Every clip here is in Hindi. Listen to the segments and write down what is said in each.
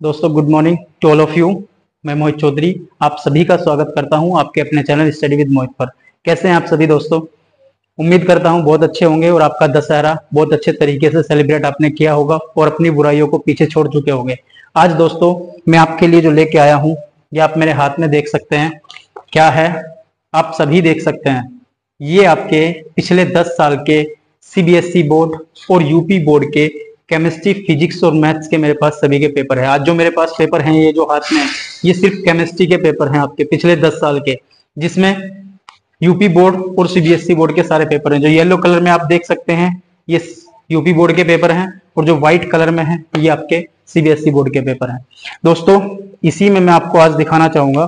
दोस्तों good morning to all of you. मैं मोहित चौधरी आप सभी का स्वागत करता हूं आपके अपने चैनल स्टडी विद मोहित पर। कैसे हैं आप सभी दोस्तों? उम्मीद करता हूं बहुत अच्छे होंगे और आपका दशहरा बहुत अच्छे तरीके से सेलिब्रेट आपने किया होगा और अपनी बुराइयों को पीछे छोड़ चुके होंगे। आज दोस्तों मैं आपके लिए जो लेके आया हूं ये आप मेरे हाथ में देख सकते हैं। क्या है? आप सभी देख सकते हैं। ये आपके पिछले 10 साल के सीबीएसई बोर्ड और यूपी बोर्ड के केमिस्ट्री, फिजिक्स और मैथ्स के मेरे पास सभी के पेपर है। आज जो मेरे पास पेपर हैं ये जो हाथ में है ये सिर्फ केमिस्ट्री के पेपर हैं आपके पिछले 10 साल के, जिसमें यूपी बोर्ड और सीबीएसई बोर्ड के सारे पेपर हैं। जो येलो कलर में आप देख सकते हैं ये यूपी बोर्ड के पेपर हैं और जो व्हाइट कलर में है ये आपके सीबीएसई बोर्ड के पेपर हैं। दोस्तों इसी में मैं आपको आज दिखाना चाहूंगा,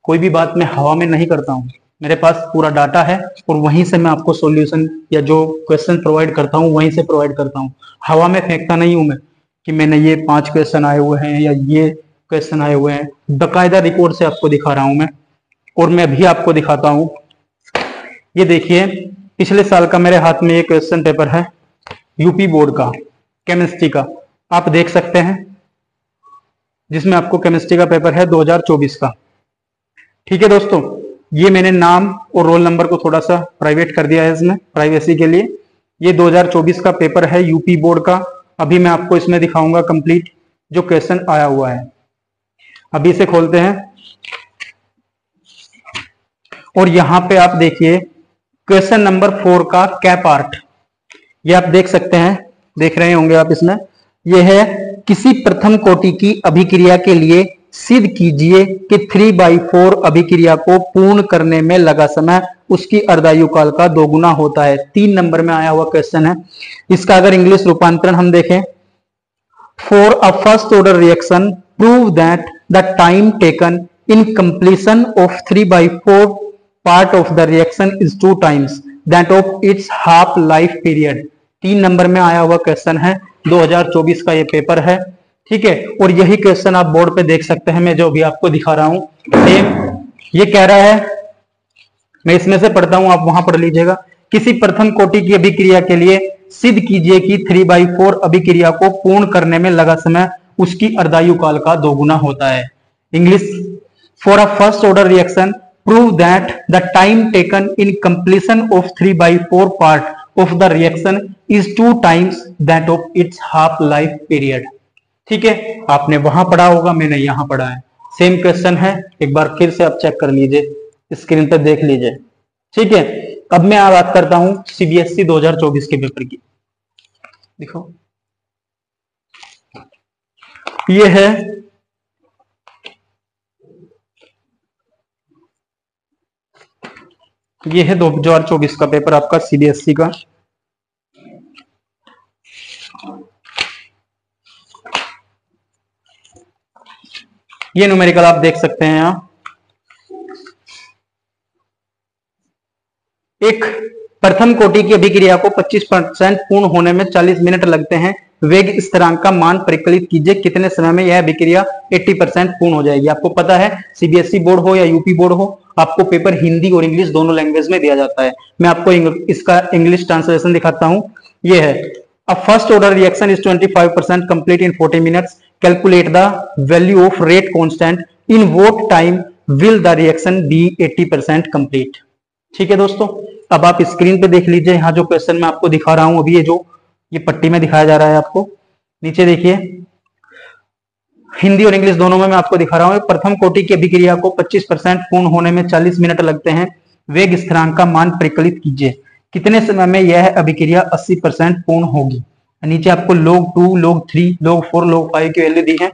कोई भी बात मैं हवा में नहीं करता हूँ, मेरे पास पूरा डाटा है और वहीं से मैं आपको सॉल्यूशन या जो क्वेश्चन प्रोवाइड करता हूँ वहीं से प्रोवाइड करता हूँ। हवा में फेंकता नहीं हूं मैं कि मैंने ये 5 क्वेश्चन आए हुए हैं या ये क्वेश्चन आए हुए हैं। बकायदा रिकॉर्ड से आपको दिखा रहा हूं मैं और मैं अभी आपको दिखाता हूं। ये देखिए पिछले साल का मेरे हाथ में ये क्वेश्चन पेपर है यूपी बोर्ड का केमिस्ट्री का, आप देख सकते हैं, जिसमें आपको केमिस्ट्री का पेपर है 2024 का। ठीक है दोस्तों, ये मैंने नाम और रोल नंबर को थोड़ा सा प्राइवेट कर दिया है इसमें प्राइवेसी के लिए। ये 2024 का पेपर है यूपी बोर्ड का। अभी मैं आपको इसमें दिखाऊंगा कंप्लीट जो क्वेश्चन आया हुआ है। अभी इसे खोलते हैं और यहां पे आप देखिए क्वेश्चन नंबर 4 का क्या पार्ट, ये आप देख सकते हैं, देख रहे होंगे आप इसमें। यह है किसी प्रथम कोटि की अभिक्रिया के लिए सिद्ध कीजिए कि 3/4 अभिक्रिया को पूर्ण करने में लगा समय उसकी अर्धायु काल का 2 गुना होता है। 3 नंबर में आया हुआ क्वेश्चन है। इसका अगर इंग्लिश रूपांतरण हम देखें, for a first order reaction prove that the time taken in completion of 3/4 part of the reaction is 2 times that of its half life period. 3 number में आया हुआ क्वेश्चन है, 2024 का ये पेपर है। ठीक है, और यही क्वेश्चन आप बोर्ड पे देख सकते हैं, मैं जो भी आपको दिखा रहा हूं सेम ये कह रहा है। मैं इसमें से पढ़ता हूं, आप वहां पढ़ लीजिएगा। किसी प्रथम कोटि की अभिक्रिया के लिए सिद्ध कीजिए कि 3/4 अभिक्रिया को पूर्ण करने में लगा समय उसकी अर्धायु काल का 2 गुना होता है। English, for a first order reaction prove that the time taken in completion of 3/4 part of the reaction is 2 times that of its half life period. ठीक है, आपने वहां पढ़ा होगा, मैंने यहां पढ़ा है। सेम क्वेश्चन है, एक बार फिर से आप चेक कर लीजिए, स्क्रीन पे देख लीजिए। ठीक है, अब मैं बात करता हूं सीबीएसई 2024 के पेपर की। देखो ये है ये है 2024 का पेपर आपका सीबीएसई का। ये न्यूमेरिकल आप देख सकते हैं यहां। एक प्रथम कोटि की अभिक्रिया को 25% पूर्ण होने में 40 मिनट लगते हैं। वेग स्थिरांक का मान परिकलित कीजिए, कितने समय में यह अभिक्रिया 80% पूर्ण हो जाएगी। आपको पता है सीबीएसई बोर्ड हो या यूपी बोर्ड हो, आपको पेपर हिंदी और इंग्लिश दोनों लैंग्वेज में दिया जाता है। मैं आपको इसका इंग्लिश ट्रांसलेशन दिखाता हूं। ये है, a first order reaction is 25% complete in 40 minutes. Calculate the value of rate constant in what time will the reaction be 80% complete. ठीक है दोस्तों, अब आप स्क्रीन पे देख लीजिए, यहाँ जो क्वेश्चन मैं आपको दिखा रहा हूं अभी, ये पट्टी में दिखाया जा रहा है आपको, नीचे देखिए, हिंदी और इंग्लिश दोनों में मैं आपको दिखा रहा हूं। प्रथम कोटि की अभिक्रिया को 25% पूर्ण होने में 40 मिनट लगते हैं। वेग स्थिरांक का मान परिकलित कीजिए, कितने समय में यह अभिक्रिया 80% पूर्ण होगी। नीचे आपको log 2, log 3, log 4, log 5 की वैल्यू दी है।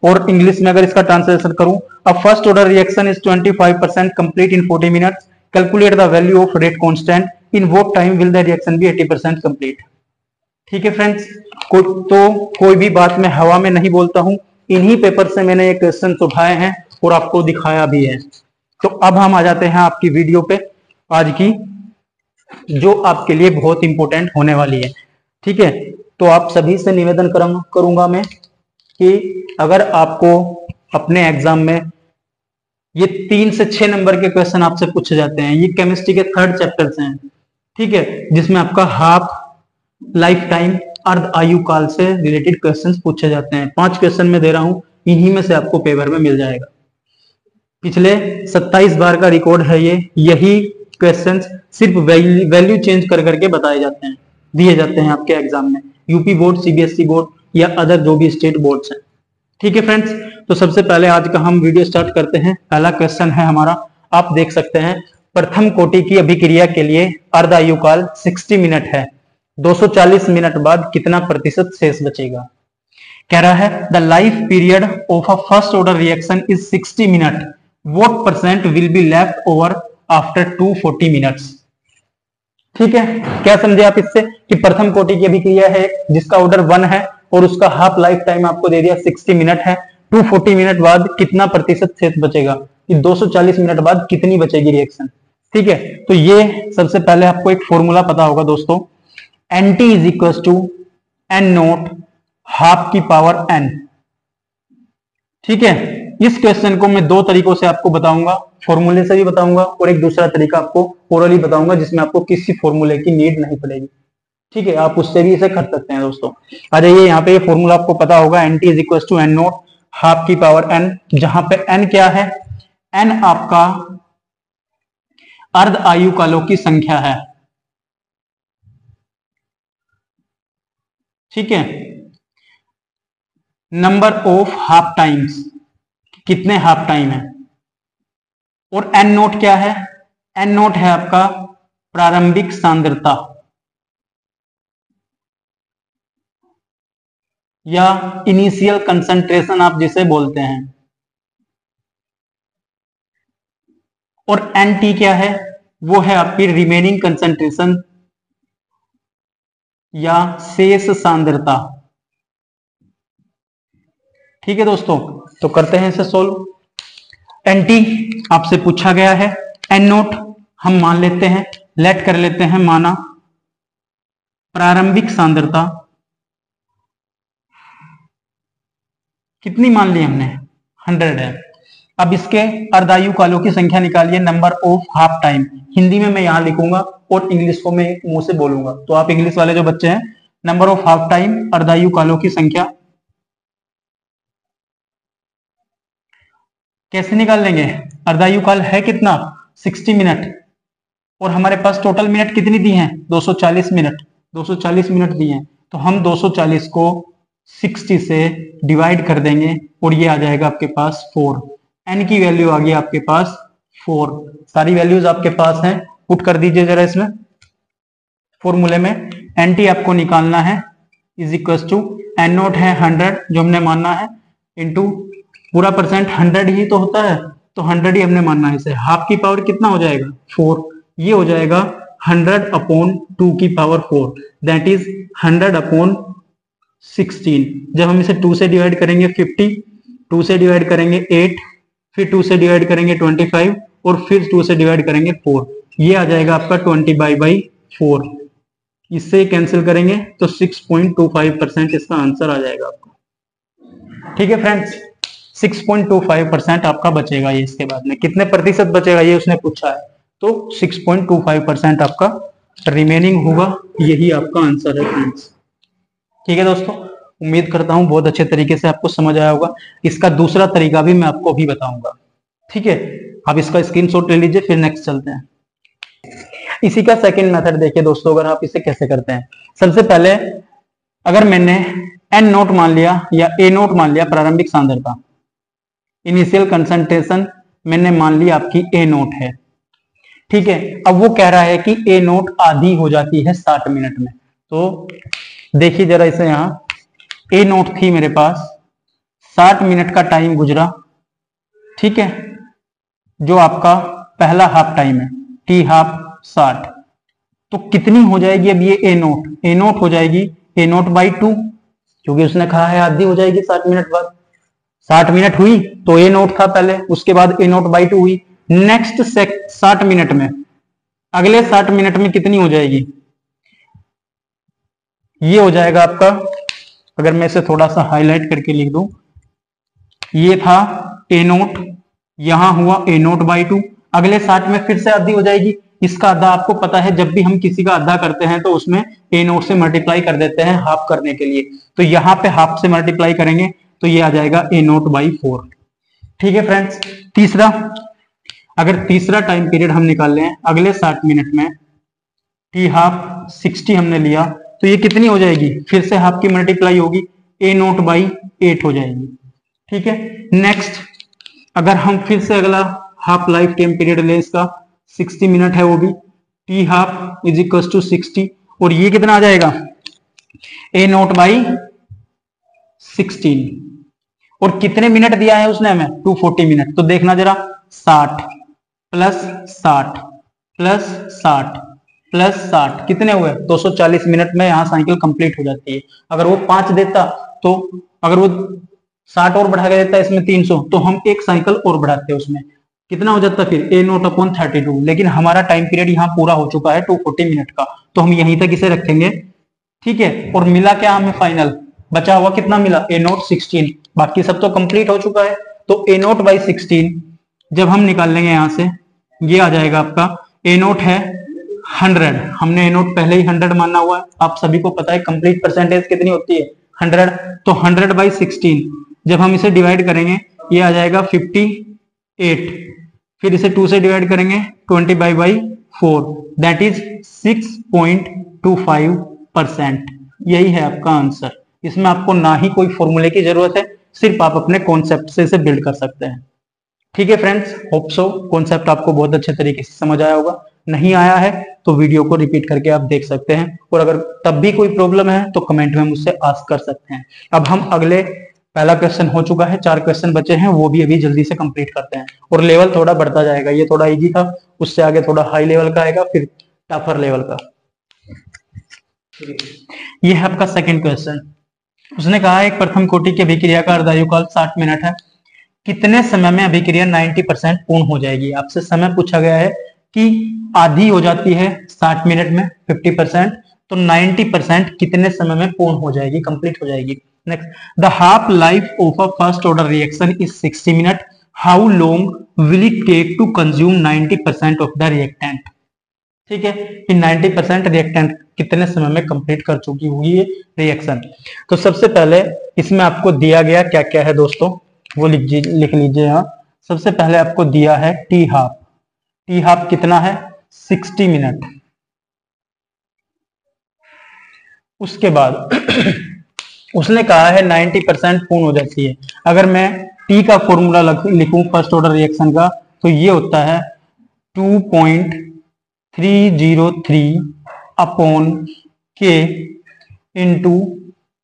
और इंग्लिश में अगर इसका ट्रांसलेशन करूं, a first order reaction is 25% complete in 40 minutes. Calculate the value of rate constant in what time will the reaction be 80% complete. ठीक है फ्रेंड्स, कोई भी बात मैं हवा में नहीं बोलता हूं, इन्हीं पेपर से मैंने ये क्वेश्चन उठाए हैं और आपको दिखाया भी है। तो अब हम आ जाते हैं आपकी वीडियो पे आज की, जो आपके लिए बहुत इंपॉर्टेंट होने वाली है। ठीक है, तो आप सभी से निवेदन करूंगा मैं कि अगर आपको अपने एग्जाम में ये 3 से 6 नंबर के क्वेश्चन आपसे पूछे जाते हैं, ये केमिस्ट्री के 3rd चैप्टर से हैं। ठीक है, जिसमें आपका हाफ लाइफ टाइम अर्ध आयु काल से रिलेटेड क्वेश्चंस पूछे जाते हैं। 5 क्वेश्चन मैं दे रहा हूं, इन्हीं में से आपको पेपर में मिल जाएगा। पिछले 27 बार का रिकॉर्ड है ये। यही क्वेश्चंस सिर्फ वैल्यू चेंज कर करके बताए जाते हैं, दिए जाते हैं आपके एग्जाम में, यूपी बोर्ड, सीबीएसई बोर्ड या अदर जो भी स्टेट बोर्ड्स हैं। ठीक है फ्रेंड्स, तो सबसे पहले आज का हम वीडियो स्टार्ट करते हैं। पहला क्वेश्चन है हमारा, आप देख सकते हैं, प्रथम कोटि की अभिक्रिया के लिए अर्ध आयुकाल 60 मिनट है, 240 मिनट बाद कितना प्रतिशत शेष बचेगा। कह रहा है the life period of a first order reaction is 60 minute, what percent will be left over after 240 minutes. ठीक है, क्या समझे आप इससे कि प्रथम कोटि की अभिक्रिया है जिसका ऑर्डर 1 है और उसका हाफ लाइफ टाइम आपको दे दिया 60 मिनट है, 240 मिनट बाद कितना प्रतिशत शेष बचेगा, कि 240 मिनट बाद कितनी बचेगी रिएक्शन। ठीक है, तो ये सबसे पहले आपको एक फॉर्मूला पता होगा दोस्तों, NT is equal to N naught half की पावर n। ठीक है, इस क्वेश्चन को मैं दो तरीकों से आपको बताऊंगा, फॉर्मूले से भी बताऊंगा और एक दूसरा तरीका आपको ओरली बताऊंगा जिसमें आपको किसी फॉर्मूले की नीड नहीं पड़ेगी। ठीक है, आप उससे भी इसे कर सकते हैं दोस्तों। आ जाइए, यहाँ पे ये फॉर्मूला आपको पता होगा, NT is equal to N naught half की पावर n, जहां पे n क्या है, n आपका अर्ध आयु कालों की संख्या है। ठीक है, नंबर ऑफ हाफ टाइम्स, कितने हाफ टाइम है, और n नोट क्या है, n नोट है आपका प्रारंभिक सांद्रता या इनिशियल कंसंट्रेशन आप जिसे बोलते हैं, और NT क्या है, वो है आपकी रिमेनिंग कंसंट्रेशन या शेष सांद्रता। ठीक है दोस्तों, तो करते हैं इसे सोल्व। NT आपसे पूछा गया है, N नोट हम मान लेते हैं, लेट कर लेते हैं माना प्रारंभिक सांद्रता कितनी मान ली हमने, 100 है। अब इसके अर्धायु कालों की संख्या निकालिए, number of half time, Hindi में मैं यहां लिखूंगा और इंग्लिश को मैं मुंह से बोलूंगा, तो आप इंग्लिश वाले जो बच्चे हैं, नंबर ऑफ हाफ टाइम अर्धायु कालों की संख्या कैसे निकाल लेंगे। अर्धायु काल है कितना, 60 मिनट, और हमारे पास टोटल मिनट कितनी दी हैं, 240 मिनट, 240 मिनट दी हैं, तो हम 240 को 60 से डिवाइड कर देंगे और ये आ जाएगा आपके पास 4। n की वैल्यू आ गई आपके पास 4। सारी वैल्यूज आपके पास हैं, पुट कर दीजिए जरा इसमें फॉर्मूले में। NT आपको निकालना है is equal to N naught है 100 जो हमने मानना है, इंटू पूरा परसेंट 100 ही तो होता है, तो 100 ही हमने मानना है इसे। हाफ की पावर कितना हो जाएगा, 4, ये हो जाएगा 100 अपॉन 2 की पावर 4, दैट इज 100 अपॉन 16। जब हम इसे 2 से डिवाइड करेंगे 50, 2 से डिवाइड करेंगे 8, फिर 2 से डिवाइड करेंगे 25 और फिर 2 से डिवाइड करेंगे 4, ये आ जाएगा आपका 20/4। इससे कैंसिल करेंगे तो 6.25% इसका आंसर आ जाएगा आपका। ठीक है फ्रेंड्स, 6.25% आपका बचेगा ये। इसके बाद में कितने प्रतिशत बचेगा ये उसने पूछा है, तो 6.25% आपका रिमेनिंग होगा, यही आपका आंसर है फ्रेंड्स। ठीक है दोस्तों, उम्मीद करता हूं बहुत अच्छे तरीके से आपको समझ आया होगा। इसका दूसरा तरीका भी मैं आपको अभी बताऊंगा। ठीक है, आप इसका स्क्रीनशॉट ले लीजिए, फिर नेक्स्ट चलते हैं। इसी का सेकंड मेथड देखिए दोस्तों, अगर आप इसे कैसे करते हैं। सबसे पहले अगर मैंने N नोट मान लिया या A नोट मान लिया, प्रारंभिक सांद्रता, इनिशियल कंसंट्रेशन मैंने मान ली आपकी A नोट है। ठीक है, अब वो कह रहा है कि A नोट आधी हो जाती है 60 मिनट में, तो देखिए जरा इसे, यहां A नोट थी मेरे पास, 60 मिनट का टाइम गुजरा। ठीक है, जो आपका पहला हाफ टाइम है, T हाफ 60, तो कितनी हो जाएगी अब ये A नोट, A नोट हो जाएगी A नोट बाई 2, क्योंकि उसने कहा है आधी हो जाएगी 60 मिनट बाद। 60 मिनट हुई तो A नोट था पहले, उसके बाद A नोट बाई 2 हुई। नेक्स्ट 60 मिनट में, अगले 60 मिनट में कितनी हो जाएगी, ये हो जाएगा आपका, अगर मैं इसे थोड़ा सा हाईलाइट करके लिख दूं, ये था A नोट, यहां हुआ A नोट बाई 2, अगले 60 में फिर से आधी हो जाएगी। इसका आधा आपको पता है, जब भी हम किसी का आधा करते हैं तो उसमें A नोट से मल्टीप्लाई कर देते हैं हाफ करने के लिए, तो यहाँ पे हाफ से मल्टीप्लाई करेंगे तो ये आ जाएगा A0/4। ठीक है फ्रेंड्स। तीसरा, अगर तीसरा टाइम पीरियड हम निकाल लें अगले 60 मिनट में, टी हाफ 60 हमने लिया, तो ये कितनी हो जाएगी, फिर से हाफ की मल्टीप्लाई होगी, A0/8 हो जाएगी। ठीक है। नेक्स्ट, अगर हम फिर से अगला हाफ लाइफ टाइम पीरियड लें, इसका 60 मिनट है वो भी, t half is equal to 60, और ये कितना आ जाएगा, A0/16। और कितने मिनट दिया है उसने हमें, 240 मिनट। तो देखना जरा, 60 प्लस 60 प्लस 60 प्लस 60 कितने हुए, 240 मिनट में यहाँ साइकिल कंप्लीट हो जाती है। अगर वो 5 देता, तो अगर वो 60 और बढ़ा के देता है इसमें 300, तो हम एक साइकिल और बढ़ाते हैं, उसमें कितना हो जाता फिर, A0/32। लेकिन हमारा टाइम पीरियड यहाँ पूरा हो चुका है 240 मिनट का, तो हम यहीं तक इसे रखेंगे। ठीक है। और मिला क्या हमें फाइनल, बचा हुआ कितना मिला, A0/16। बाकी सब तो कंप्लीट हो चुका है, तो A0/16 जब हम निकाल लेंगे यहां से, ये आ जाएगा आपका, A0 है 100, हमने A0 पहले ही 100 माना हुआ है, आप सभी को पता है कंप्लीट परसेंटेज कितनी होती है, 100। तो 100/16 जब हम इसे डिवाइड करेंगे, ये आ जाएगा 58। फिर इसे 2 से डिवाइड करेंगे, 20/4, दैट इज 6.25%। यही है आपका आंसर। इसमें आपको ना ही कोई फॉर्मूले की जरूरत है, सिर्फ आप अपने कॉन्सेप्ट से इसे बिल्ड कर सकते हैं। ठीक है फ्रेंड्स, होप सो कॉन्सेप्ट आपको बहुत अच्छे तरीके से समझ आया होगा। नहीं आया है तो वीडियो को रिपीट करके आप देख सकते हैं, और अगर तब भी कोई प्रॉब्लम है तो कमेंट में मुझसे आस्क कर सकते हैं। अब हम अगले, पहला क्वेश्चन हो चुका है, 4 क्वेश्चन बचे हैं, वो भी अभी जल्दी से कंप्लीट करते हैं, और लेवल थोड़ा बढ़ता जाएगा। ये थोड़ा इजी था, उससे आगे थोड़ा हाई लेवल का आएगा, फिर टफर लेवल का। ये है आपका सेकंड क्वेश्चन। उसने कहा एक प्रथम कोटि की अभिक्रिया का अर्धायुकाल 60 मिनट है, कितने समय में अभिक्रिया 90% पूर्ण हो जाएगी। आपसे समय पूछा गया है कि आधी हो जाती है 60 मिनट में 50%, तो 90% कितने समय में पूर्ण हो जाएगी, कंप्लीट हो जाएगी। Next, the half life of a first order reaction is 60 minute, how long will it take to consume 90% of the reactant. ठीक है, कि 90% रिएक्टेंट कितने समय में कंप्लीट कर चुकी हुई है रिएक्शन। तो सबसे पहले इसमें आपको दिया गया क्या क्या है दोस्तों, वो लिख लीजिए यहाँ। सबसे पहले आपको दिया है टी हाफ। टी हाफ कितना है, 60 मिनट। उसके बाद उसने कहा है 90% पूर्ण हो जाती है। अगर मैं टी का फॉर्मूला लिखूं फर्स्ट ऑर्डर रिएक्शन का, तो ये होता है 2.303 अपॉन के इंटू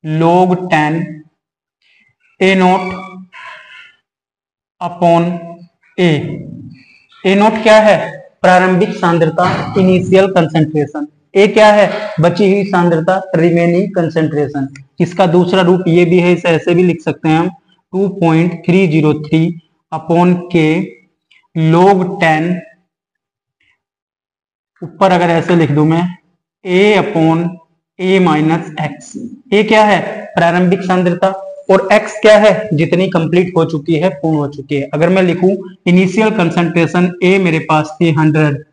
log 10 A0 अपॉन ए। A0 क्या है, प्रारंभिक सांद्रता, इनिशियल कंसेंट्रेशन। ए क्या है, बची हुई सांद्रता, रिमेनिंग कंसेंट्रेशन। इसका दूसरा रूप ये भी है, इसे ऐसे भी लिख सकते हैं हम, 2.303 अपॉन के log 10, ऊपर अगर ऐसे लिख दूं मैं, ए अपॉन ए माइनस एक्स। ए क्या है, प्रारंभिक सांद्रता, और x क्या है, जितनी कंप्लीट हो चुकी है, पूर्ण हो चुकी है। अगर मैं लिखूं इनिशियल कंसंट्रेशन a मेरे पास थी 100,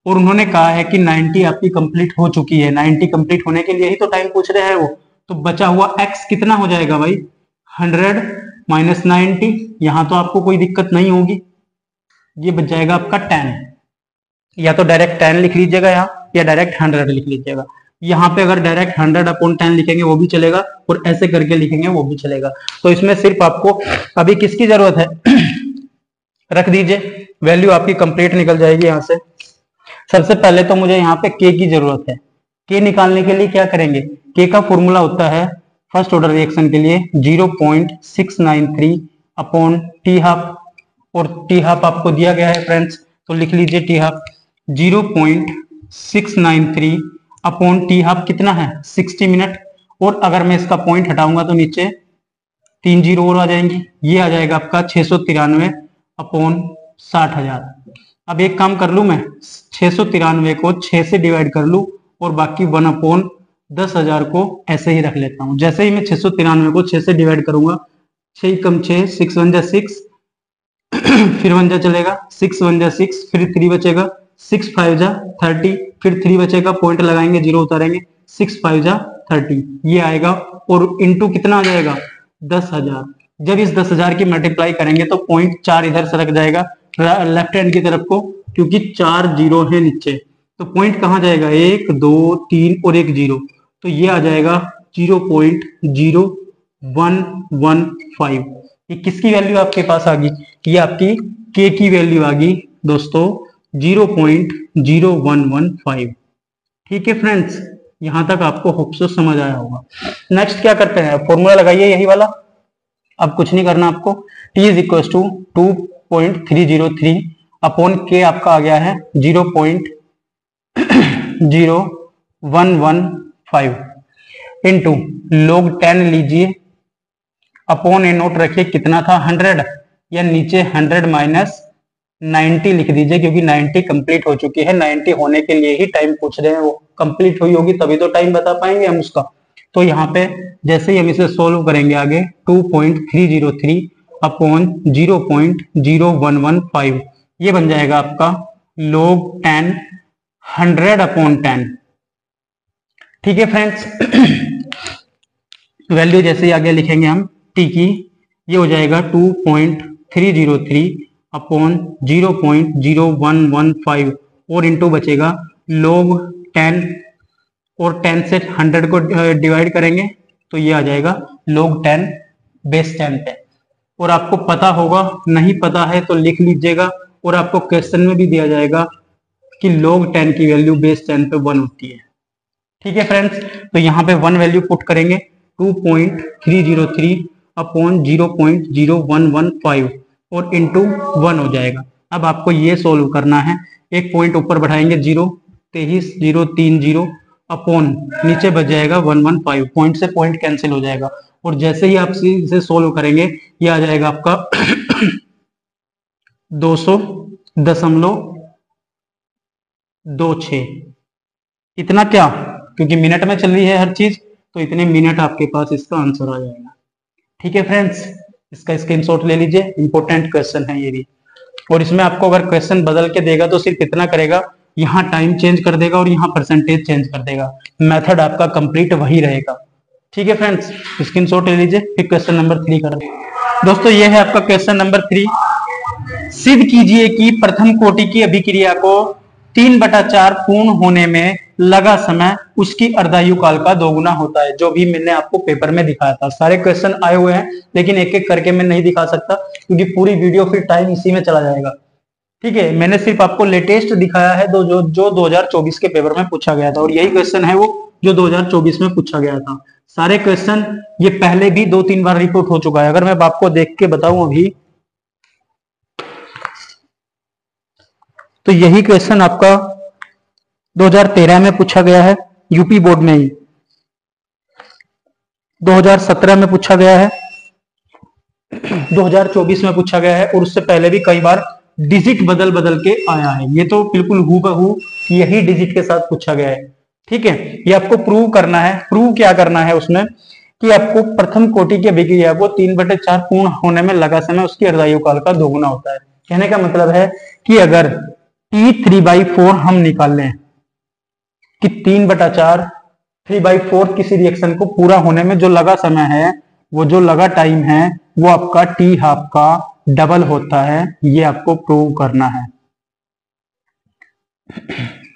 और उन्होंने कहा है कि 90 आपकी कंप्लीट हो चुकी है, 90 कंप्लीट होने के लिए ही तो टाइम पूछ रहे हैं वो, तो बचा हुआ x कितना हो जाएगा भाई, 100 माइनस 90। यहां तो आपको कोई दिक्कत नहीं होगी, ये बच जाएगा आपका 10। या तो डायरेक्ट 10 लिख लीजिएगा यहाँ, या डायरेक्ट 100 लिख लीजिएगा। यहाँ पे अगर डायरेक्ट 100/10 लिखेंगे वो भी चलेगा, और ऐसे करके लिखेंगे वो भी चलेगा। तो इसमें सिर्फ आपको अभी किसकी जरूरत है, रख दीजिए, वैल्यू आपकी कंप्लीट निकल जाएगी यहाँ से। सबसे पहले तो मुझे यहाँ पे के की जरूरत है। के निकालने के लिए क्या करेंगे, के का फॉर्मूला होता है फर्स्ट ऑर्डर रिएक्शन के लिए 0.693 अपॉन टी हाफ, और टी हाफ आपको दिया गया है फ्रेंड्स, तो लिख लीजिए T half 0.693 upon T half कितना है, 60 मिनट। और अगर मैं इसका पॉइंट हटाऊंगा तो नीचे 3 जीरो और आ जाएंगी, ये आ जाएगा आपका 693 अपॉन 60,000। अब एक काम कर लू मैं, 693 को 6 से डिवाइड कर लू, और बाकी 1/10,000 को ऐसे ही रख लेता हूं। जैसे ही मैं 693 को 6 से डिवाइड करूंगा, 6 कम 6, 6 1 जा 6, फिर 1 जा चलेगा, 6 1 जा 6, फिर 3 बचेगा, 6 5 जा 30, फिर 3 बचेगा, पॉइंट लगाएंगे, जीरो उतारेंगे, 6 5 जा 30, ये आएगा। और इंटू कितना आ जाएगा, 10,000। जब इस 10,000 की मल्टीप्लाई करेंगे तो 0.4 इधर सरक जाएगा लेफ्ट हैंड की तरफ को, क्योंकि 4 जीरो है नीचे, तो पॉइंट कहाँ जाएगा, 1 2 3 और एक जीरो, तो ये आ जाएगा 0.0115। ये किसकी वैल्यू आपके पास आ गई, ये आपकी के की वैल्यू आ गई दोस्तों 0.0115। ठीक है फ्रेंड्स, यहां तक आपको होप सो समझ आया होगा। नेक्स्ट क्या करते हैं, फॉर्मूला लगाइए यही वाला, अब कुछ नहीं करना आपको। T is equal to 2.303 upon k आपका आ गया है 0.0115 इंटू log 10 लीजिए अपॉन ए नोट रखिए, कितना था 100, या नीचे 100 माइनस 90 लिख दीजिए, क्योंकि 90 कंप्लीट हो चुकी है। 90 होने के लिए ही टाइम पूछ रहे हैं, वो कंप्लीट हुई होगी तभी तो टाइम बता पाएंगे हम उसका। तो यहाँ पे जैसे ही हम इसे सोल्व करेंगे आगे 2.303 अपॉन 0.0115, ये बन जाएगा आपका log 10 100 अपॉन 10। ठीक है फ्रेंड्स, वैल्यू जैसे ही आगे लिखेंगे हम टी की, ये हो जाएगा 2.303 अपॉन 0.0115 और इंटू बचेगा log 10, और 10 से 100 को डिवाइड करेंगे तो ये आ जाएगा log 10 बेस 10 पे। और आपको पता होगा, नहीं पता है तो लिख लीजिएगा, और आपको क्वेश्चन में भी दिया जाएगा कि log 10 की वैल्यू बेस 10 पे 1 होती है। ठीक है फ्रेंड्स, तो यहाँ पे 1 वैल्यू पुट करेंगे 2.303 अपॉन 0.0115 और इंटू 1 हो जाएगा। अब आपको ये सोल्व करना है, एक पॉइंट ऊपर बढ़ाएंगे 0.030 अपॉन नीचे बच जाएगा 115, पॉइंट से पॉइंट कैंसिल हो जाएगा, और जैसे ही आप इसे सोल्व करेंगे ये आ जाएगा आपका 200.26। इतना क्या, क्योंकि मिनट में चल रही है हर चीज, तो इतने मिनट आपके पास इसका आंसर आ जाएगा। ठीक है फ्रेंड्स, इसका स्क्रीनशॉट ले लीजिए, इंपॉर्टेंट क्वेश्चन है ये भी। और इसमें आपको अगर क्वेश्चन बदल के देगा तो सिर्फ इतना करेगा, यहाँ टाइम चेंज कर देगा और यहाँ परसेंटेज चेंज कर देगा, मेथड आपका कंप्लीट वही रहेगा। ठीक है फ्रेंड्स, स्क्रीनशॉट ले लीजिए, फिर क्वेश्चन नंबर 3 कर दे। दोस्तों ये है आपका क्वेश्चन नंबर 3। सिद्ध कीजिए कि प्रथम कोटि की अभिक्रिया को 3/4 पूर्ण होने में लगा समय उसकी अर्धायु काल का दोगुना होता है। जो भी मैंने आपको पेपर में दिखाया था, सारे क्वेश्चन आए हुए हैं, लेकिन एक एक करके मैं नहीं दिखा सकता क्योंकि पूरी वीडियो फिर टाइम इसी में चला जाएगा। ठीक है, मैंने सिर्फ आपको लेटेस्ट दिखाया है जो 2024 के पेपर में पूछा गया था, और यही क्वेश्चन है वो जो 2024 में पूछा गया था। सारे क्वेश्चन ये पहले भी 2-3 बार रिपोर्ट हो चुका है। अगर मैं आपको देख के बताऊं अभी, तो यही क्वेश्चन आपका 2013 में पूछा गया है यूपी बोर्ड में ही, 2017 में पूछा गया है, 2024 में पूछा गया है, और उससे पहले भी कई बार डिजिट बदल बदल के आया है। ये तो बिल्कुल हूबहू यही डिजिट के साथ पूछा गया है। ठीक है, ये आपको प्रूव करना है। प्रूव क्या करना है उसमें, कि आपको प्रथम कोटि की अभिक्रिया को 3/4 पूर्ण होने में लगा समय उसकी अर्धायु काल का दोगुना होता है। कहने का मतलब है कि अगर T3/4 हम निकाल लें कि 3/4 3/4 किसी रिएक्शन को पूरा होने में जो लगा समय है, वो जो लगा टाइम है, वो आपका T हाफ का डबल होता है। ये आपको प्रूव करना है।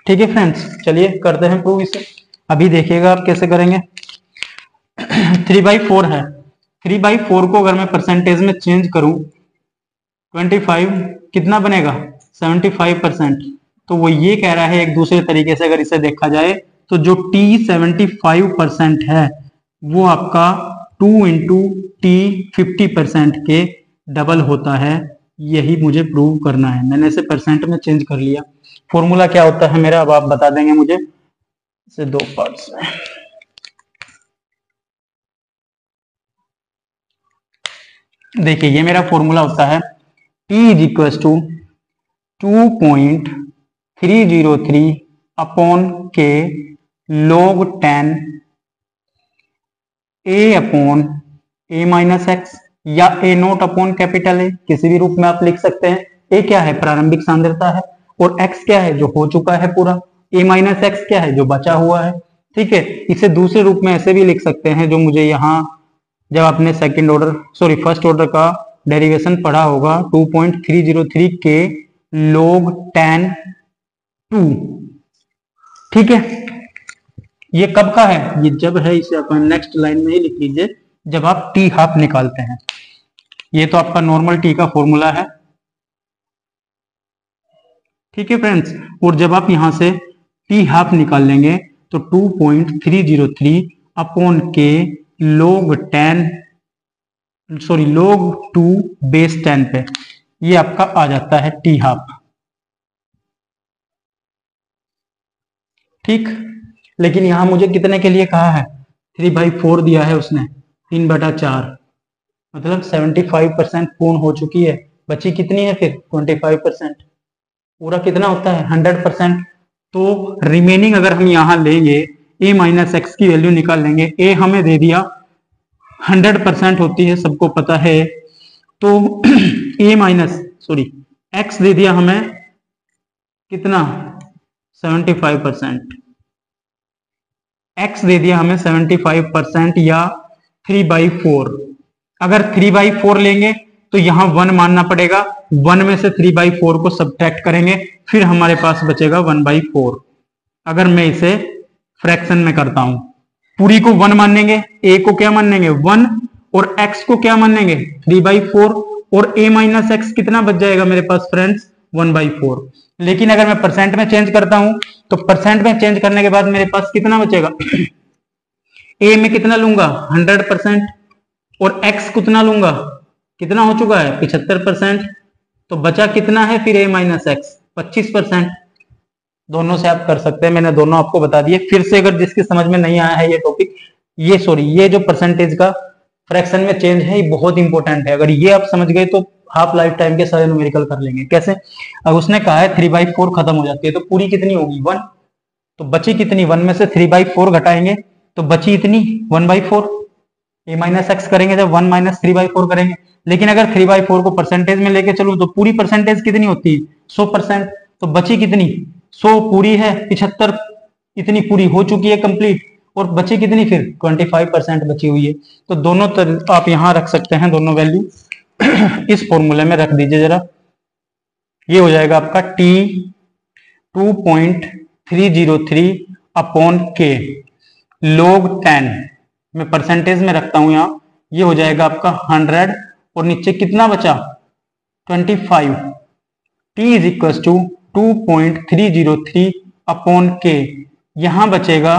ठीक है फ्रेंड्स, चलिए करते हैं प्रूव इसे। अभी देखिएगा आप कैसे करेंगे। 3/4 है, 3/4 को अगर मैं परसेंटेज में चेंज करूं 25 कितना बनेगा 75%। तो वो ये कह रहा है एक दूसरे तरीके से अगर इसे देखा जाए तो जो T 75% है वो आपका 2 × T 50% के डबल होता है। यही मुझे प्रूव करना है। मैंने इसे परसेंट में चेंज कर लिया। फॉर्मूला क्या होता है मेरा, अब आप बता देंगे मुझे। इसे 2 पार्ट्स में देखिए, ये मेरा फॉर्मूला होता है T = 2.303 upon k log 10 A upon A - x या A0 अपॉन कैपिटल A, किसी भी रूप में आप लिख सकते हैं। A क्या है, प्रारंभिक सांद्रता है, और x क्या है, जो हो चुका है पूरा। A - x क्या है, जो बचा हुआ है। ठीक है, इसे दूसरे रूप में ऐसे भी लिख सकते हैं, जो मुझे यहाँ जब आपने फर्स्ट ऑर्डर का डेरिवेशन पढ़ा होगा 2.303 के log tan 2। ठीक है, ये कब का है? ये जब है, इसे आप नेक्स्ट लाइन में ही लिख लीजिए, जब आप टी हाफ निकालते हैं। ये तो आपका नॉर्मल टी का फॉर्मूला है। ठीक है फ्रेंड्स, और जब आप यहां से टी हाफ निकाल लेंगे तो 2.303 अपॉन के log 2 बेस 10 पे ये आपका आ जाता है टी हाफ। ठीक, लेकिन यहां मुझे कितने के लिए कहा है? 3/4 दिया है उसने, 3/4, मतलब 75% पूर्ण हो चुकी है। बची कितनी है फिर? 25%। पूरा कितना होता है? 100%। तो रिमेनिंग अगर हम यहां लेंगे, a माइनस एक्स की वैल्यू निकाल लेंगे। a हमें दे दिया 100% होती है, सबको पता है। तो x दे दिया हमें कितना? 75%। x दे दिया हमें 75% या 3/4। अगर 3/4 लेंगे तो यहां 1 मानना पड़ेगा। 1 में से 3/4 को सब्ट्रैक्ट करेंगे, फिर हमारे पास बचेगा 1/4। अगर मैं इसे फ्रैक्शन में करता हूं, पूरी को 1 मानेंगे, a को क्या मानेंगे? 1, और x को क्या मानेंगे? 3/4, और a माइनस एक्स कितना बच जाएगा मेरे पास फ्रेंड्स? 1/4। लेकिन अगर मैं परसेंट में चेंज करता हूं तो परसेंट में चेंज करने के बाद मेरे पास कितना बचेगा? a में कितना लूंगा? 100%, और x कितना लूंगा? कितना हो चुका है? 75%। तो बचा कितना है फिर a माइनस एक्स? 25%। दोनों से आप कर सकते हैं, मैंने दोनों आपको बता दिए। फिर से अगर जिसकी समझ में नहीं आया है ये टॉपिक, ये जो परसेंटेज का फ्रैक्शन में चेंज है, ये बहुत इंपॉर्टेंट है। अगर ये आप समझ गए तो हाफ लाइफ टाइम के सारे न्यूमेरिकल कर लेंगे। कैसे? अब उसने कहा है 3/4 खत्म हो जाती है, तो पूरी कितनी होगी? 1। तो बची कितनी? 1 में से 3/4 घटाएंगे तो बची इतनी 1/4। a माइनस एक्स करेंगे जब 1 माइनस 3/4 करेंगे। लेकिन अगर 3/4 को परसेंटेज में लेके चलूं तो पूरी परसेंटेज कितनी होती है? 100%। तो बची कितनी? 100 पूरी है, 75 इतनी पूरी हो चुकी है कंप्लीट, और बची कितनी फिर? 25% बची हुई है। तो दोनों आप यहां रख सकते हैं, दोनों वैल्यू इस फॉर्मूले में रख दीजिए जरा। ये हो जाएगा आपका t 2.303 अपॉन के log 10, मैं परसेंटेज में रखता हूं यहां। ये हो जाएगा आपका 100, और नीचे कितना बचा? 25। t is equal to 2.303 upon k, यहां बचेगा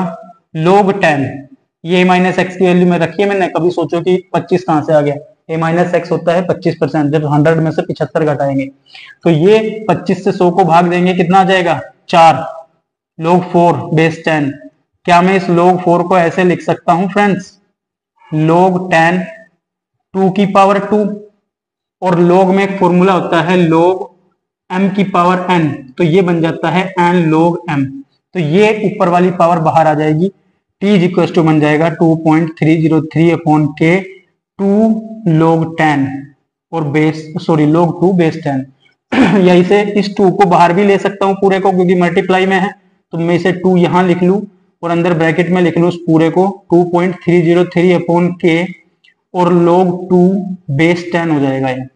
log 10। ये माइनस एक्स की वैल्यू में रखी है मैंने, कभी सोचो कि 25 कहां से आ गया? a माइनस एक्स होता है 25%, जब 100 में से 75 घटाएंगे तो ये 25 से 100 को भाग देंगे, कितना आ जाएगा? 4 log 4 बेस 10। क्या मैं इस log 4 को ऐसे लिख सकता हूं फ्रेंड्स? log 10 2 की पावर 2, और log में एक फॉर्मूला होता है log m की पावर n, तो ये बन जाता है n log m। तो ये ऊपर वाली पावर बाहर आ जाएगी। t इज इक्वल टू बन जाएगा 2.303 अपॉन के 2 log 10 और log 2 बेस 10। या इसे इस 2 को बाहर भी ले सकता हूं पूरे को, क्योंकि मल्टीप्लाई में है, तो मैं इसे 2 यहां लिख लूं और अंदर ब्रैकेट में लिख लूं उस पूरे को 2.303 अपॉन के और log 2 बेस 10 हो जाएगा ये।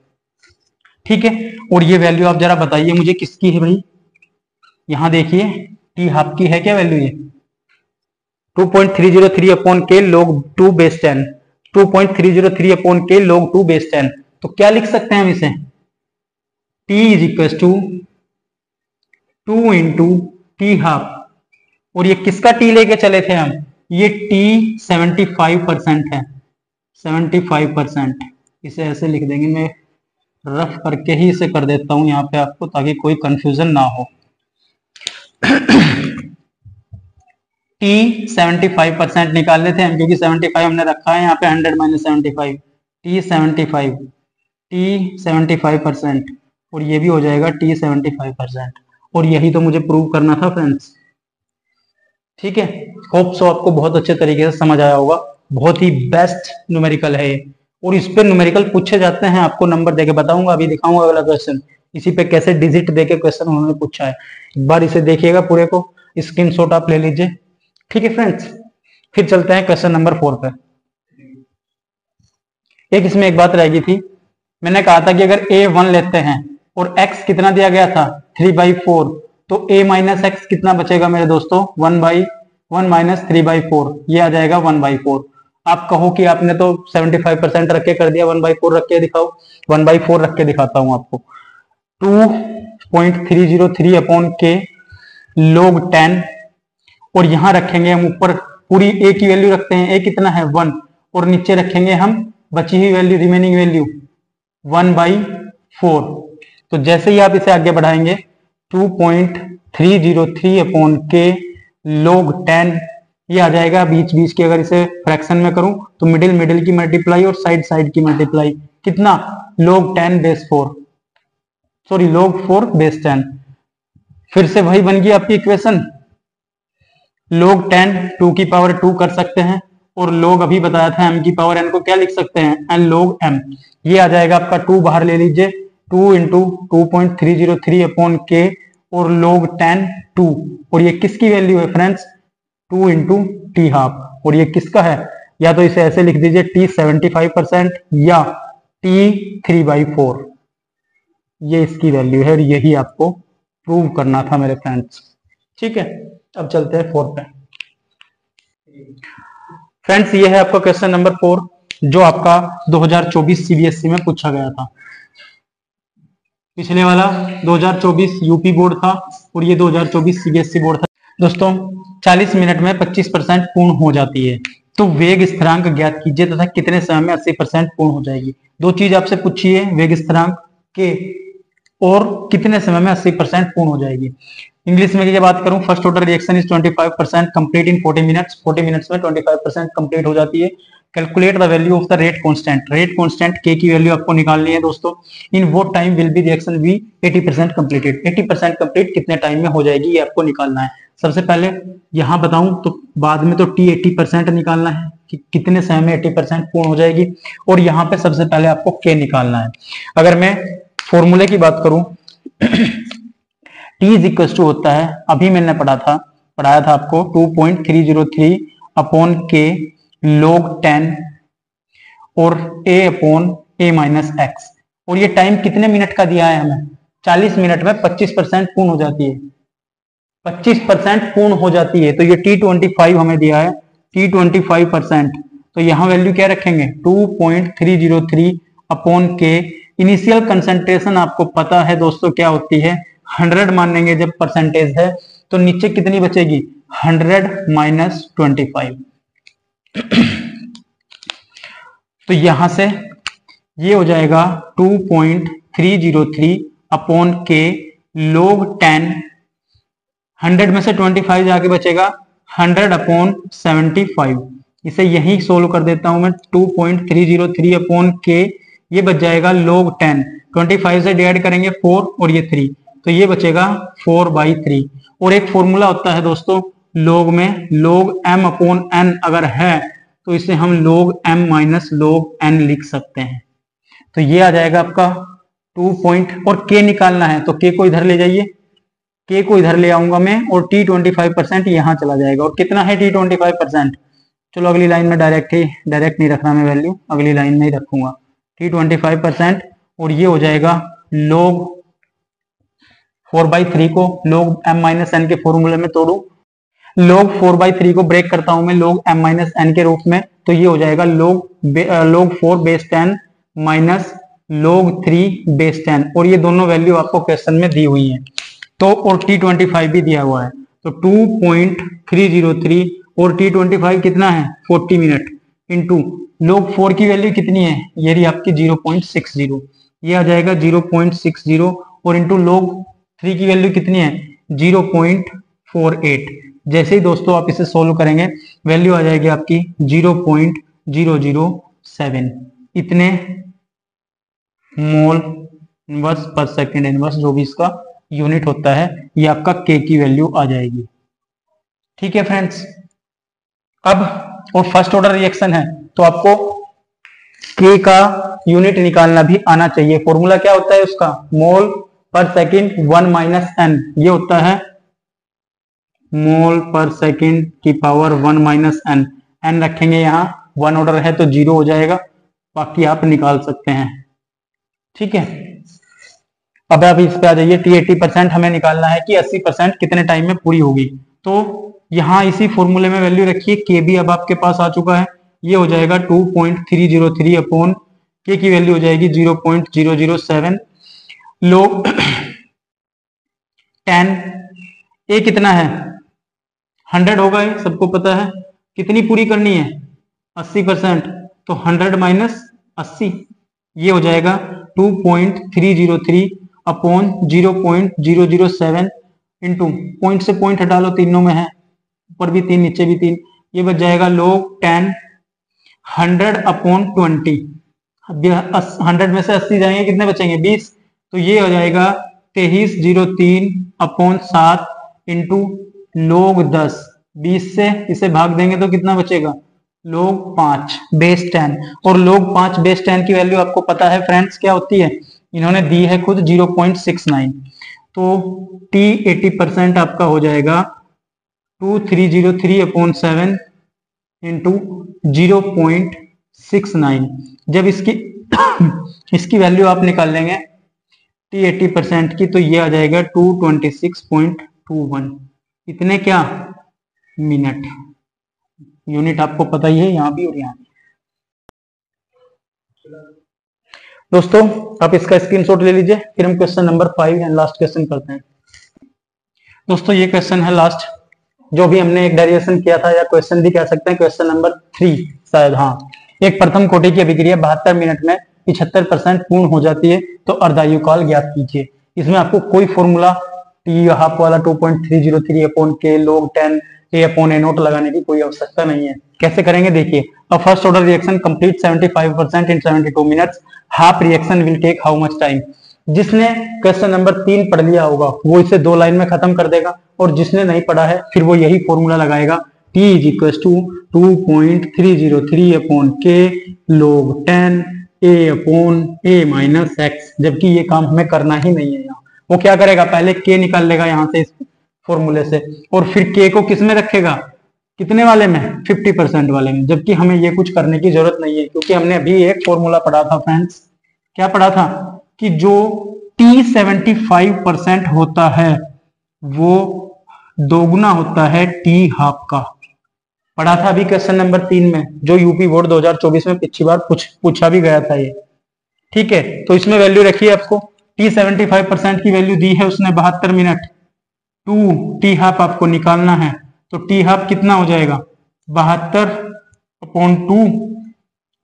ठीक है, और ये वैल्यू आप जरा बताइए मुझे किसकी है भाई? यहां देखिए टी हाफ की है क्या वैल्यू? ये 2.303 upon k log 2 base 10, 2.303 upon k log 2 base 10। तो क्या लिख सकते हैं हम इसे? t is equal to 2 into t half, और ये किसका t लेके चले थे हम? ये t 75% है, 75%। इसे ऐसे लिख देंगे, मैं रफ करके ही इसे कर देता हूं यहाँ पे आपको, ताकि कोई कंफ्यूजन ना हो। t 75% निकाल लेते हैं, क्योंकि 75 हमने रखा है यहाँ पे, 100 माइनस 75, t 75%, और ये भी हो जाएगा t 75%, और यही तो मुझे प्रूव करना था फ्रेंड्स। ठीक है, होप सो आपको बहुत अच्छे तरीके से समझ आया होगा। बहुत ही बेस्ट न्यूमेरिकल है ये, और इस पे न्यूमेरिकल पूछे जाते हैं, आपको नंबर देके बताऊंगा, अभी दिखाऊंगा अगला क्वेश्चन। इसी पे कैसे डिजिट देके क्वेश्चन उन्होंने पूछा है, एक बार इसे देखिएगा पूरे को, स्क्रीनशॉट आप ले लीजिए। ठीक है फ्रेंड्स, फिर चलते हैं क्वेश्चन नंबर 4 पे। एक इसमें एक बात रह गई थी, मैंने कहा था कि अगर A1 लेते हैं और x कितना दिया गया था 3/4, तो a माइनस एक्स कितना बचेगा मेरे दोस्तों 1/1 माइनस 3/4, ये आ जाएगा 1/4। आप कहो कि आपने तो 75% रख के कर दिया, 1/4 रख के दिखाओ। 1/4 रख के दिखाता हूं आपको। 2.303 अपॉन के log 10, और यहां रखेंगे हम ऊपर पूरी a की वैल्यू रखते हैं, a कितना है 1, और नीचे रखेंगे हम बची हुई वैल्यू, रिमेनिंग वैल्यू 1/4। तो जैसे ही आप इसे आगे बढ़ाएंगे 2.303 अपॉन के log 10, ये आ जाएगा बीच बीच की, अगर इसे फ्रैक्शन में करूं तो मिडिल मिडिल की मल्टीप्लाई और साइड साइड की मल्टीप्लाई, कितना log 10 base 4, sorry log 4 base 10। फिर से वही बन गई आपकी इक्वेशन, log 10 2 की पावर 2 कर सकते हैं, और log अभी बताया था m की पावर n को क्या लिख सकते हैं, n log m। ये आ जाएगा आपका 2 बाहर ले लीजिए, 2 इंटू 2.303 अपॉन के और log 10 2, और ये किसकी वैल्यू है फ्रेंड्स 2 इंटू टी हाफ, और ये किसका है, या तो इसे ऐसे लिख दीजिए t 75% या t 3/4, ये इसकी वैल्यू है, और यही आपको प्रूव करना था मेरे फ्रेंड्स। ठीक है, अब चलते हैं 4 पे। फ्रेंड्स ये है आपका क्वेश्चन नंबर 4, जो आपका 2024 सीबीएसई में पूछा गया था। पिछले वाला 2024 यूपी बोर्ड था, और ये 2024 सीबीएसई बोर्ड था। दोस्तों 40 मिनट में 25% पूर्ण हो जाती है, तो वेग स्थिरांक ज्ञात कीजिए तथा कितने समय में 80% पूर्ण हो जाएगी। दो चीज आपसे पूछी है, वेग स्थिरांक के और कितने समय में 80% पूर्ण हो जाएगी। इंग्लिश में बात करूं, first order reaction is 25% complete in 40 minutes, 40 minutes में 25% कंप्लीट हो जाती है। Calculate the value of the rate constant, rate constant k की वैल्यू आपको निकालनी है दोस्तों। इन वो time will be reaction be 80% completed, 80% complete कितने टाइम में हो जाएगी ये आपको निकालना है। सबसे पहले यहां बताऊं तो बाद में तो टी 80% निकालना है कि कितने समय में 80% पूर्ण हो जाएगी, और यहाँ पे सबसे पहले आपको के निकालना है। अगर मैं फॉर्मूले की बात करूं T इज इक्वल टू होता है, अभी मैंने पढ़ाया था आपको 2.303 अपॉन के log 10 और a upon a minus x, और ये टाइम कितने मिनट का दिया है हमें 40 मिनट में 25% पूर्ण हो जाती है, 25% पूर्ण हो जाती है। तो ये T25 हमें दिया है, T25%, तो यहां वैल्यू क्या रखेंगे 2.303 अपॉन के। इनिशियल कंसंट्रेशन आपको पता है दोस्तों क्या होती है, 100 मानेंगे जब परसेंटेज है, तो नीचे कितनी बचेगी 100 माइनस 25। तो यहां से ये हो जाएगा 2.303 अपॉन के log 10, 100 में से 25 जाके बचेगा 100 अपॉन 75। इसे यही सोल्व कर देता हूं मैं, 2.303 अपॉन के, ये बच जाएगा log 10, 25 से डिवाइड करेंगे 4 और ये 3, तो ये बचेगा 4/3। और एक फॉर्मूला होता है दोस्तों log में, log m अपॉन n अगर है तो इसे हम log m minus log n लिख सकते हैं। तो ये आ जाएगा आपका 2 पॉइंट, और k निकालना है तो k को इधर ले जाइए, k को इधर ले आऊंगा मैं, और T25% यहां चला जाएगा। और कितना है T25%, चलो अगली लाइन में डायरेक्ट नहीं रखना मैं वैल्यू, अगली लाइन में ही रखूंगा T25%, और ये हो जाएगा log 4/3 को log m माइनस n के फॉर्मूले में तोड़ू, log 4/3 को ब्रेक करता हूं मैं log m माइनस n के रूप में, तो ये हो जाएगा log 4 base 10 minus log 3 base 10, और ये दोनों वैल्यू आपको क्वेश्चन में दी हुई है। तो और T25 भी दिया हुआ है, तो 2.303 और T25 कितना है 40 मिनट इंटू log 4 की वैल्यू कितनी है, ये रही आपकी 0.60, ये आ जाएगा 0.60, और इंटू log 3 की वैल्यू कितनी है 0.48। जैसे ही दोस्तों आप इसे सोल्व करेंगे वैल्यू आ जाएगी आपकी 0.007, इतने मोल इनवर्स पर सेकेंड इनवर्स, जो भी इसका यूनिट होता है, ये आपका के की वैल्यू आ जाएगी। ठीक है फ्रेंड्स, अब और फर्स्ट ऑर्डर रिएक्शन है तो आपको के का यूनिट निकालना भी आना चाहिए। फॉर्मूला क्या होता है उसका, मोल पर सेकेंड 1 माइनस n, ये होता है मोल पर सेकेंड की पावर 1 माइनस n, n रखेंगे यहाँ, 1 ऑर्डर है तो 0 हो जाएगा, बाकी आप निकाल सकते हैं। ठीक है, अब आप इस पे आ जाइए। टी 80% हमें निकालना है कि 80% कितने टाइम में पूरी होगी। तो यहाँ इसी फॉर्मूले में वैल्यू रखिए। के भी अब आपके पास आ चुका है, ये हो जाएगा 2.303 अपॉन के की वैल्यू हो जाएगी 0.007 लोग 10। ए कितना है 100 होगा, ये सबको पता है। कितनी पूरी करनी है 80%, तो 100 माइनस 80 ये हो जाएगा 2.303 अपॉन 0.007 इंटू पॉइंट से पॉइंट हटा लो, तीनों में है, ऊपर भी 3 नीचे भी 3, ये बच जाएगा लोग 10 100 अपॉन 20। 100 में से 80 जाएंगे, कितने बचेंगे 20, तो ये हो जाएगा 2303 अपॉन 7 इंटू लोग 10। 20 से इसे भाग देंगे तो कितना बचेगा लोग 5 बेस 10। और लोग 5 बेस 10 की वैल्यू आपको पता है फ्रेंड्स क्या होती है, इन्होंने दी है खुद 0.69। तो टी 80% आपका हो जाएगा 2303 अपॉन 7 इंटू 0.69। जब इसकी इसकी वैल्यू आप निकाल लेंगे टी 80% की, तो ये आ जाएगा 226.21। इतने क्या मिनट, यूनिट आपको पता ही है यहाँ भी और यहाँ भी। दोस्तों आप इसका स्क्रीनशॉट ले लीजिए, फिर हम question number 5 and last question करते हैं। दोस्तों ये क्वेश्चन है लास्ट, जो भी हमने एक डेरिवेशन किया था, या क्वेश्चन भी कह सकते हैं, क्वेश्चन नंबर 3 शायद, हाँ। एक प्रथम कोटि की अभिक्रिया 72 मिनट में 75% पूर्ण हो जाती है, तो अर्धायुकाल ज्ञात कीजिए। इसमें आपको कोई फॉर्मूला टी हाफ वाला 2.303 upon k log 10 a upon a naught लगाने की कोई आवश्यकता नहीं है। कैसे करेंगे देखिए। A first order reaction complete 75% in 72 minutes, half reaction will take how much time. जिसने क्वेश्चन नंबर 3 पढ़ लिया होगा वो इसे 2 लाइन में खत्म कर देगा, और जिसने नहीं पढ़ा है फिर वो यही फॉर्मूला लगाएगा, T is equal to 2.303 upon k log 10 a upon a minus x. जबकि ये काम हमें करना ही नहीं है। यहाँ वो क्या करेगा, पहले k निकाल लेगा यहाँ से इस फॉर्मूले से, और फिर k को किस में रखेगा, कितने वाले में 50% वाले में। जबकि हमें ये कुछ करने की जरूरत नहीं है, क्योंकि हमने अभी एक फॉर्मूला पढ़ा था फ्रेंड्स। क्या पढ़ा था कि जो T 75% होता है वो दोगुना होता है T हाफ का। पढ़ा था अभी क्वेश्चन नंबर 3 में, जो यूपी बोर्ड 2024 में पिछली बार पूछा भी गया था ये। ठीक है, तो इसमें वैल्यू रखिए। आपको T 75% की वैल्यू दी है उसने 72 मिनट, 2 T हाफ आपको निकालना है, तो T हाफ कितना हो जाएगा 72/2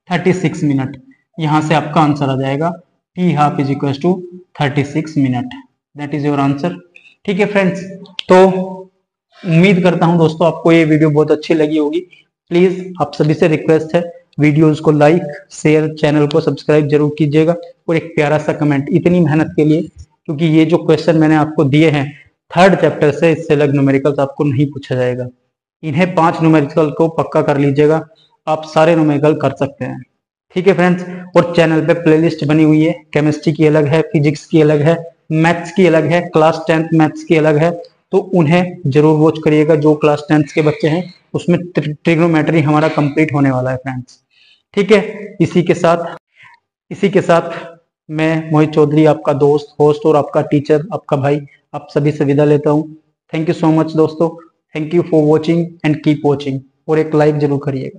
36 मिनट। यहां से आपका आंसर आ जाएगा T half is equal to 36 minute. That is your answer. ठीक है फ्रेंड्स, तो उम्मीद करता हूं दोस्तों आपको ये वीडियो बहुत अच्छी लगी होगी। प्लीज आप सभी से रिक्वेस्ट है, वीडियोस को लाइक शेयर, चैनल को सब्सक्राइब जरूर कीजिएगा, और एक प्यारा सा कमेंट इतनी मेहनत के लिए, क्योंकि ये जो क्वेश्चन मैंने आपको दिए हैं 3rd चैप्टर से, इससे अलग न्यूमेरिकल्स आपको नहीं पूछा जाएगा। इन्हें 5 न्यूमेरिकल को पक्का कर लीजिएगा, आप सारे न्यूमेरिकल कर सकते हैं। ठीक है फ्रेंड्स, और चैनल पे प्लेलिस्ट बनी हुई है, केमिस्ट्री की अलग है, फिजिक्स की अलग है, मैथ्स की अलग है, क्लास 10th मैथ्स की अलग है, तो उन्हें जरूर वॉच करिएगा। जो क्लास 10th के बच्चे हैं उसमें ट्रिग्नोमेट्री हमारा कंप्लीट होने वाला है फ्रेंड्स। ठीक है, इसी के साथ मैं मोहित चौधरी, आपका दोस्त, होस्ट और आपका टीचर, आपका भाई, आप सभी से विदा लेता हूँ। थैंक यू सो मच दोस्तों, thank you for watching and keep watching, और एक लाइक जरूर करिएगा।